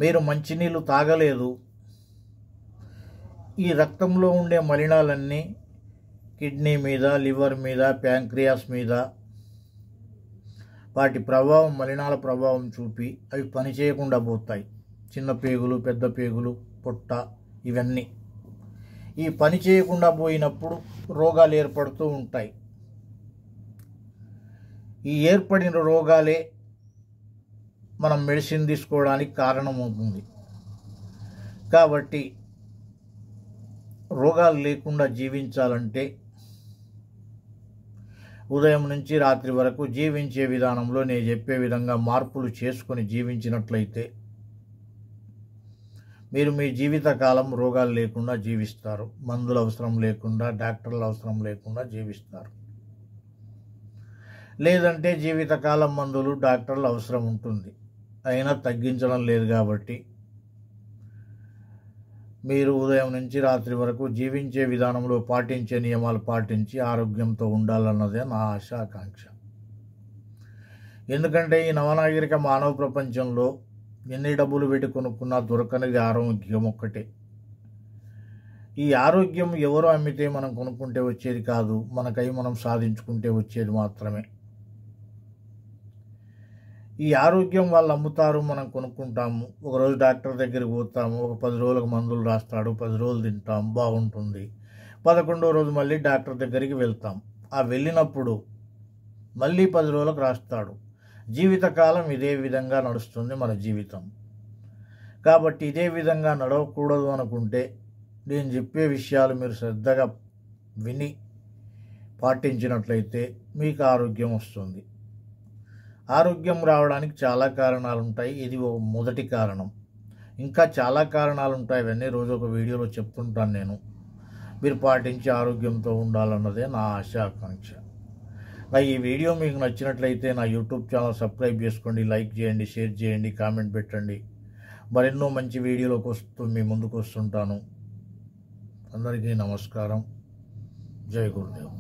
మీరు మంచినీళ్ళు తాగలేదు, ఈ రక్తంలో ఉండే మలినాలన్నీ కిడ్నీ మీద, లివర్ మీద, ప్యాంక్రియాస్ మీద వాటి ప్రభావం, మలినాల ప్రభావం చూపి అవి పనిచేయకుండా పోతాయి. చిన్న పేగులు, పెద్ద పేగులు, పొట్ట, ఇవన్నీ ఈ పని చేయకుండా పోయినప్పుడు రోగాలు ఏర్పడుతూ ఉంటాయి. ఈ ఏర్పడిన రోగాలే మనం మెడిసిన్ తీసుకోవడానికి కారణమవుతుంది. కాబట్టి రోగాలు లేకుండా జీవించాలంటే ఉదయం నుంచి రాత్రి వరకు జీవించే విధానంలో నేను చెప్పే విధంగా మార్పులు చేసుకొని జీవించినట్లయితే మీరు మీ జీవితకాలం రోగాలు లేకుండా జీవిస్తారు. మందులు అవసరం లేకుండా, డాక్టర్లు అవసరం లేకుండా జీవిస్తారు. లేదంటే జీవితకాలం మందులు, డాక్టర్లు అవసరం ఉంటుంది, అయినా తగ్గించడం లేదు. కాబట్టి మీరు ఉదయం నుంచి రాత్రి వరకు జీవించే విధానంలో పాటించే నియమాలు పాటించి ఆరోగ్యంతో ఉండాలన్నదే నా ఆశ, ఆకాంక్ష. ఎందుకంటే ఈ నవనాగరిక మానవ ప్రపంచంలో ఎన్ని డబ్బులు పెట్టి కొనుక్కున్నా దొరకనిది ఆరోగ్యం ఒక్కటే. ఈ ఆరోగ్యం ఎవరో అమ్మితే మనం కొనుక్కుంటే వచ్చేది కాదు, మనకై మనం సాధించుకుంటే వచ్చేది మాత్రమే. ఈ ఆరోగ్యం వాళ్ళు అమ్ముతారు, మనం కొనుక్కుంటాము. ఒకరోజు డాక్టర్ దగ్గరికి పోతాము, ఒక 10 రోజులకు మందులు రాస్తాడు, 10 రోజులు తింటాం, బాగుంటుంది. 11వ రోజు మళ్ళీ డాక్టర్ దగ్గరికి వెళ్తాం. ఆ వెళ్ళినప్పుడు మళ్ళీ 10 రోజులకు రాస్తాడు. జీవితకాలం ఇదే విధంగా నడుస్తుంది మన జీవితం. కాబట్టి ఇదే విధంగా నడవకూడదు అనుకుంటే నేను చెప్పే విషయాలు మీరు శ్రద్ధగా విని పాటించినట్లయితే మీకు ఆరోగ్యం వస్తుంది. ఆరోగ్యం రావడానికి చాలా కారణాలు ఉంటాయి, ఇది మొదటి కారణం. ఇంకా చాలా కారణాలు ఉంటాయి, ఇవన్నీ రోజు ఒక వీడియోలో చెప్తుంటాను నేను. మీరు పాటించి ఆరోగ్యంతో ఉండాలన్నదే నా ఆశ, ఆకాంక్ష. ఈ వీడియో మీకు నచ్చినట్లయితే నా యూట్యూబ్ ఛానల్ సబ్స్క్రైబ్ చేసుకోండి, లైక్ చేయండి, షేర్ చేయండి, కామెంట్ పెట్టండి. మరెన్నో మంచి వీడియోలకు మీ ముందుకు వస్తుంటాను. అందరికీ నమస్కారం. జై గురుదేవ్.